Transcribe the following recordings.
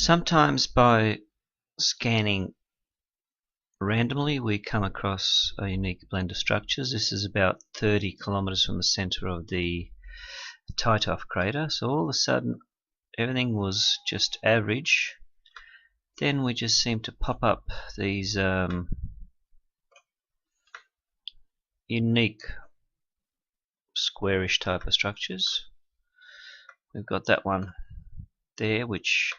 Sometimes by scanning randomly we come across a unique blend of structures. This is about 30 kilometers from the center of the Titov crater, so all of a sudden everything was just average. Then we just seem to pop up these unique squarish type of structures. We've got that one there, which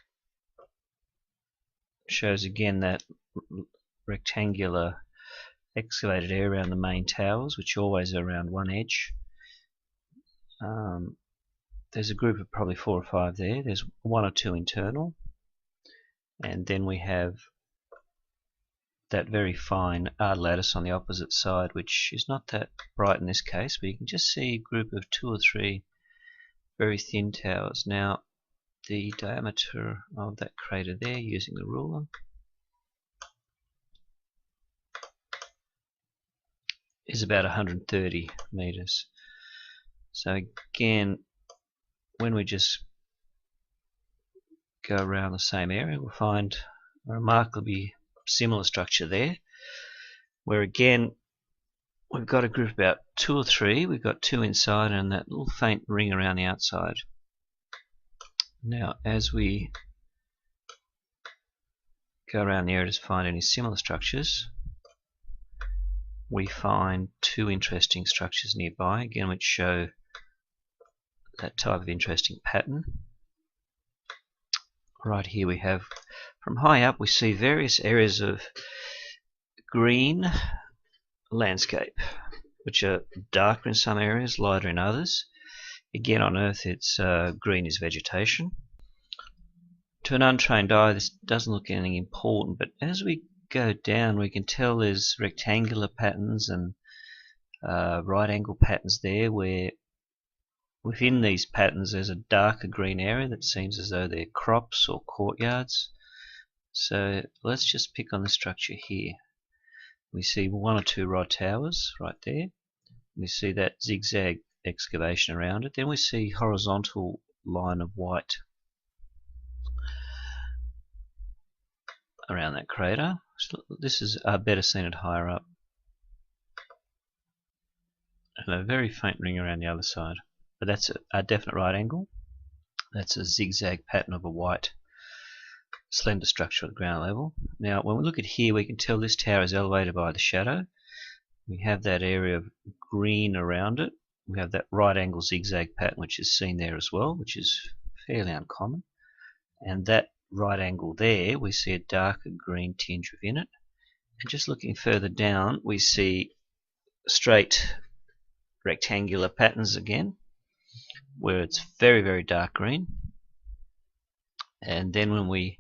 shows again that rectangular excavated area around the main towers, which always are around one edge. There's a group of probably 4 or 5 there. There's 1 or 2 internal, and then we have that very fine lattice on the opposite side, which is not that bright in this case, but you can just see a group of 2 or 3 very thin towers. Now the diameter of that crater there, using the ruler, is about 130 meters. So again, when we just go around the same area, we'll find a remarkably similar structure there, where again we've got a group of about 2 or 3. We've got 2 inside and that little faint ring around the outside. Now as we go around the area to find any similar structures, we find 2 interesting structures nearby, again which show that type of interesting pattern. Right here we have, from high up we see various areas of green landscape, which are darker in some areas, lighter in others. Again, on Earth it's green is vegetation. To an untrained eye this doesn't look anything important, but as we go down we can tell there's rectangular patterns and right angle patterns there, where within these patterns there's a darker green area that seems as though they're crops or courtyards. So let's just pick on the structure here. We see 1 or 2 rod towers right there. We see that zigzag excavation around it. Then we see horizontal line of white around that crater. So this is better seen at higher up, and a very faint ring around the other side. But that's a definite right angle. That's a zigzag pattern of a white slender structure at ground level. Now when we look at here we can tell this tower is elevated by the shadow. We have that area of green around it. We have that right angle zigzag pattern which is seen there as well, which is fairly uncommon. And that right angle there we see a darker green tinge within it. And just looking further down we see straight rectangular patterns again, where it's very, very dark green. And then when we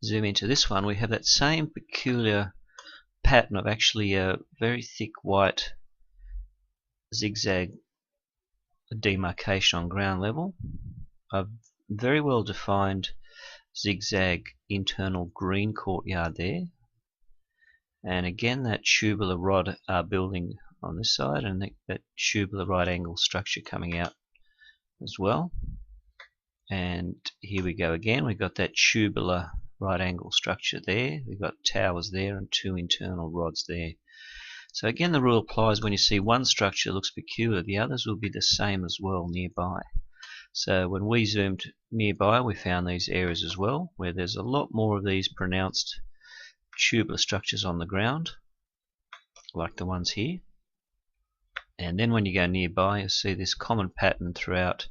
zoom into this one we have that same peculiar pattern of actually a very thick white zigzag demarcation on ground level, a very well defined zigzag internal green courtyard there, and again that tubular rod building on this side, and that tubular right angle structure coming out as well. And here we go again, we've got that tubular right angle structure there, we've got towers there and 2 internal rods there. So again the rule applies when you see one structure looks peculiar, the others will be the same as well nearby. So when we zoomed nearby we found these areas as well, where there's a lot more of these pronounced tubular structures on the ground, like the ones here. And then when you go nearby you'll see this common pattern throughout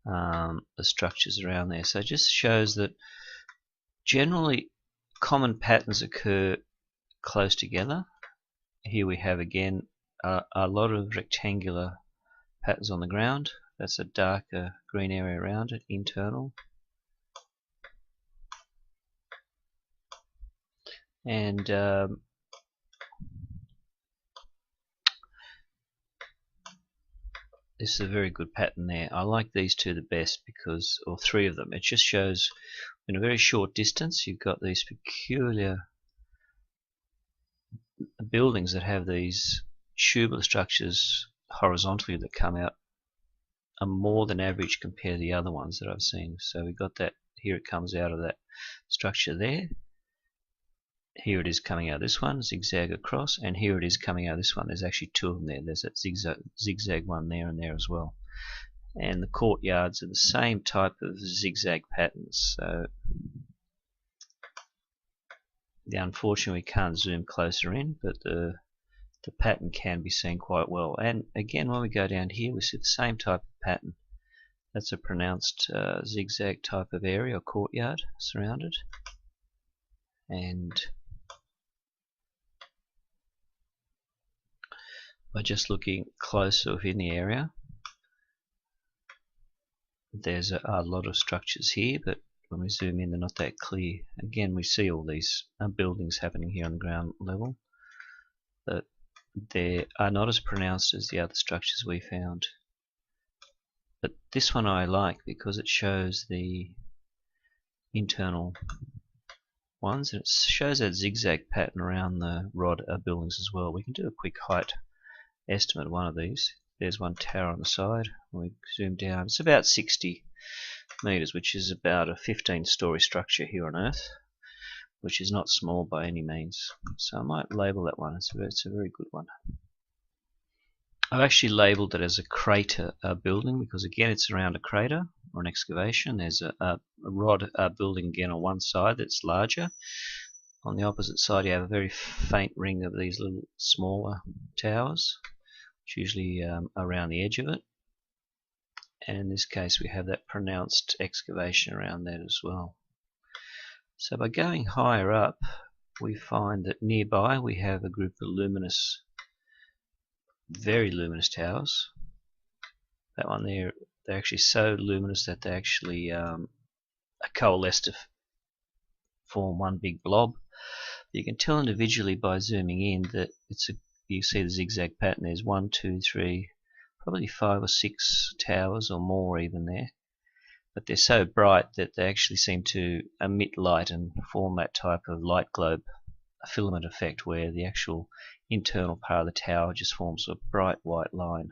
the structures around there. So it just shows that generally common patterns occur close together. Here we have again a lot of rectangular patterns on the ground. That's a darker green area around it, internal. And this is a very good pattern there. I like these 2 the best because, or 3 of them, it just shows in a very short distance you've got these peculiar buildings that have these tubular structures horizontally that come out are more than average compared to the other ones that I've seen. So we've got that here it comes out of that structure there. Here it is coming out this one, zigzag across, and here it is coming out this one. There's actually two of them there. There's that zigzag one there and there as well. And the courtyards are the same type of zigzag patterns. So unfortunately we can't zoom closer in, but the pattern can be seen quite well. And again, when we go down here, we see the same type of pattern. That's a pronounced zigzag type of area or courtyard surrounded. And by just looking closer within the area, there's a lot of structures here, but when we zoom in, they're not that clear. Again, we see all these buildings happening here on the ground level, but they are not as pronounced as the other structures we found. But this one I like because it shows the internal ones, and it shows that zigzag pattern around the rod buildings as well. We can do a quick height estimate of one of these. There's one tower on the side. When we zoom down, it's about 60 meters, which is about a 15-story structure here on Earth, which is not small by any means. So I might label that one. It's a very good one. I've actually labeled it as a crater building because again it's around a crater or an excavation. There's a rod building again on one side that's larger. On the opposite side you have a very faint ring of these little smaller towers, which usually around the edge of it. And in this case we have that pronounced excavation around that as well. So by going higher up, we find that nearby we have a group of luminous, very luminous towers. That one there, they're actually so luminous that they actually coalesce to form one big blob. You can tell individually by zooming in that you see the zigzag pattern. There's 1, 2, 3, probably 5 or 6 towers or more even there. But they're so bright that they actually seem to emit light and form that type of light globe filament effect where the actual internal part of the tower just forms a bright white line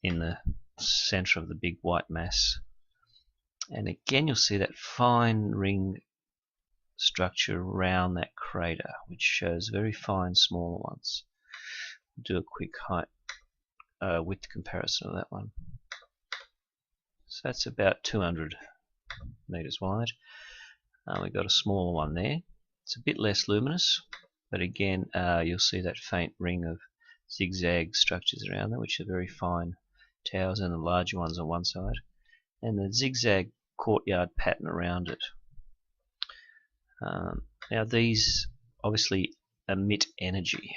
in the center of the big white mass. And again you'll see that fine ring structure around that crater, which shows very fine smaller ones. We'll do a quick height width comparison of that one. So that's about 200 meters wide. We've got a smaller one there. It's a bit less luminous, but again you'll see that faint ring of zigzag structures around there, which are very fine towers, and the larger ones on one side, and the zigzag courtyard pattern around it. Now these obviously emit energy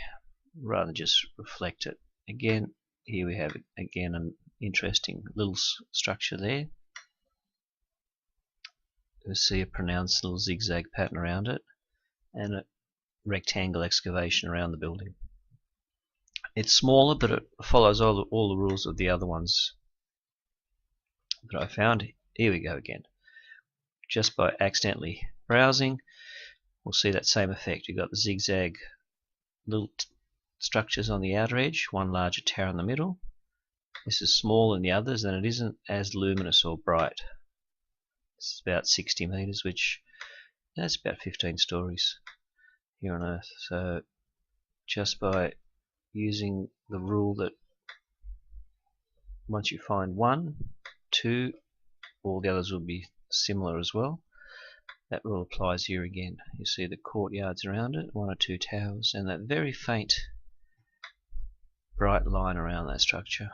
rather than just reflect it. Again, here we have again an interesting little structure there. You'll see a pronounced little zigzag pattern around it and a rectangle excavation around the building. It's smaller, but it follows all the rules of the other ones that I found. Here we go again. Just by accidentally browsing, we'll see that same effect. You've got the zigzag little structures on the outer edge, one larger tower in the middle. This is smaller than the others, and it isn't as luminous or bright. This is about 60 meters, which that's about 15 stories here on Earth. So just by using the rule that once you find 1, 2, all the others will be similar as well. That rule applies here again. You see the courtyards around it, 1 or 2 towers, and that very faint bright line around that structure.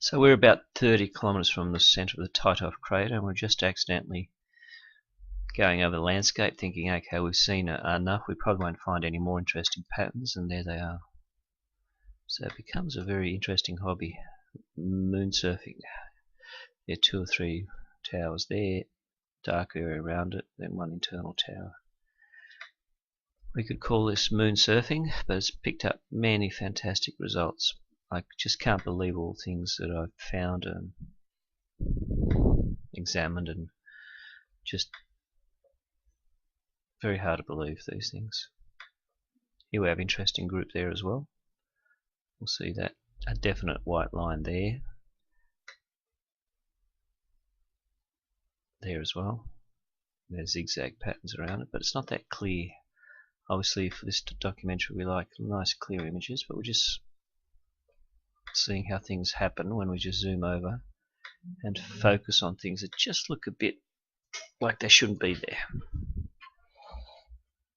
So we're about 30 kilometers from the center of the Titov crater, and we're just accidentally going over the landscape thinking, okay, we've seen enough, we probably won't find any more interesting patterns, and there they are. So it becomes a very interesting hobby, moon surfing. There are 2 or 3 towers there, dark area around it, then one internal tower. We could call this moon surfing, but it's picked up many fantastic results. I just can't believe all the things that I've found and examined, and just very hard to believe these things. Here we have interesting group there as well. We'll see that a definite white line there. there as well. There's zigzag patterns around it, but it's not that clear. Obviously for this documentary we like nice clear images, but we're just seeing how things happen when we just zoom over and focus on things that just look a bit like they shouldn't be there.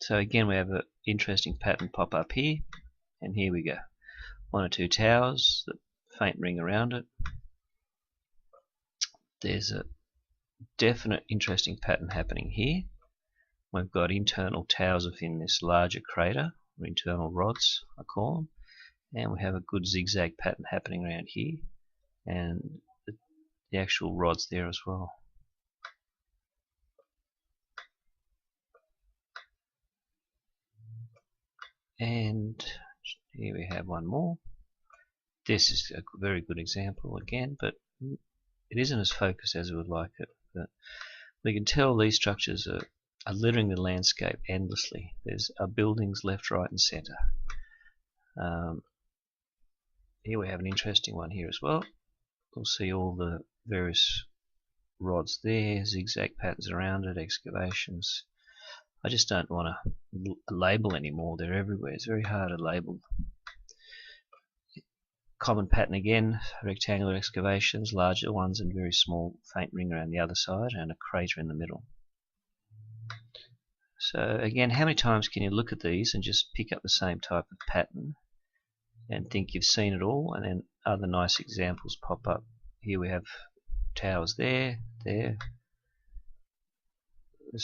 So again we have an interesting pattern pop up here, and here we go. One or two towers, the faint ring around it. There's a definite interesting pattern happening here. We've got internal towers within this larger crater, or internal rods I call them, and we have a good zigzag pattern happening around here, and the actual rods there as well. And here we have one more. This is a very good example again, but it isn't as focused as we would like it. But we can tell these structures are littering the landscape endlessly. There's buildings left, right and center. Here we have an interesting one here as well. We'll see all the various rods there, zigzag patterns around it, excavations. I just don't want to label anymore. They're everywhere. It's very hard to label. Common pattern again, rectangular excavations, larger ones and very small faint ring around the other side, and a crater in the middle. So again, how many times can you look at these and just pick up the same type of pattern and think you've seen it all, and then other nice examples pop up. Here we have towers there. This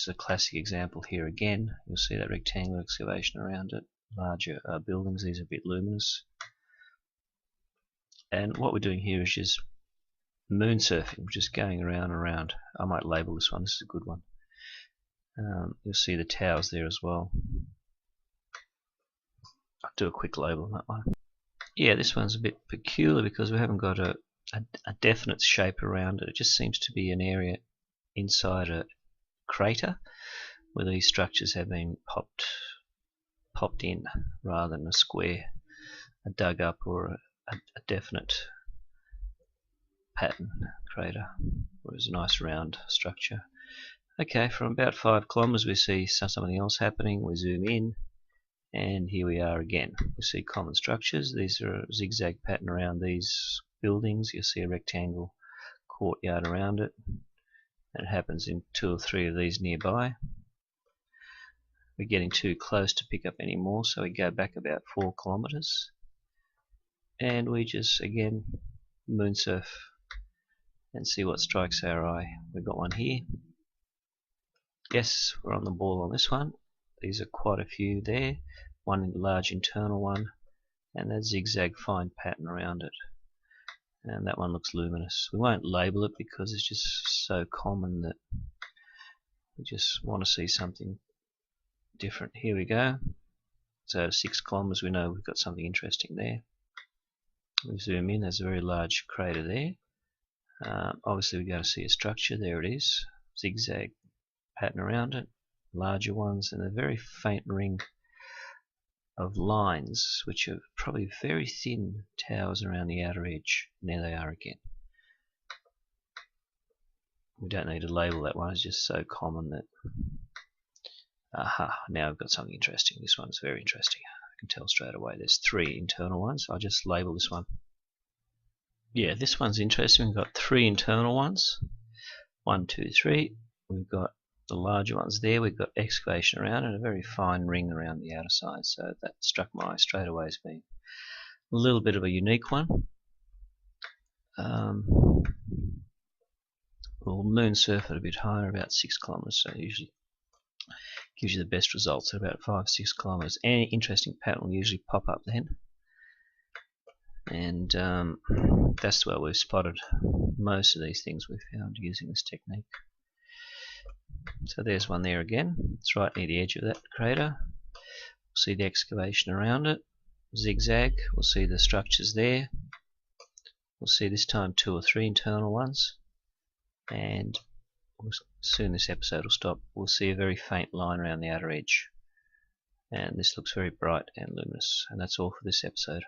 is a classic example here again. You'll see that rectangular excavation around it, larger buildings. These are a bit luminous. And what we're doing here is just moon surfing, just going around and around. I might label this one. This is a good one. You'll see the towers there as well. I'll do a quick label on that one. Yeah, this one's a bit peculiar because we haven't got a definite shape around it. It just seems to be an area inside a crater where these structures have been popped in rather than a square, dug up, or a definite pattern crater, or it's a nice round structure. Okay, from about 5 kilometers we see something else happening. We zoom in, and here we are again. We see common structures. These are a zigzag pattern around these buildings. You'll see a rectangle courtyard around it, and it happens in 2 or 3 of these nearby. We're getting too close to pick up any more, so we go back about 4 kilometers, and we just again moon surf and see what strikes our eye. We've got one here. Yes, we're on the ball on this one. These are quite a few there. One large internal one, and that zigzag fine pattern around it. And that one looks luminous. We won't label it because it's just so common that we just want to see something different. Here we go. So at 6 kilometers we know we've got something interesting there. We zoom in, there's a very large crater there. Obviously we're going to see a structure. There it is. Zigzag pattern around it. Larger ones, and a very faint ring of lines which are probably very thin towers around the outer edge. And there they are again. We don't need to label that one. It's just so common that aha, now I've got something interesting. This one's very interesting. I can tell straight away. There's 3 internal ones. I'll just label this one. Yeah, this one's interesting. We've got 3 internal ones. 1, 2, 3. We've got the larger ones there. We've got excavation around and a very fine ring around the outer side. So that struck my eye straight away as being a little bit of a unique one. We'll moon surf it a bit higher, about 6 kilometers. So usually gives you the best results at about 5 or 6 kilometers. Any interesting pattern will usually pop up then, and that's where we've spotted most of these things we've found using this technique. So there's one there again. It's right near the edge of that crater. We'll see the excavation around it. Zigzag. We'll see the structures there. We'll see this time 2 or 3 internal ones, and soon this episode will stop. We'll see a very faint line around the outer edge, and this looks very bright and luminous. And that's all for this episode.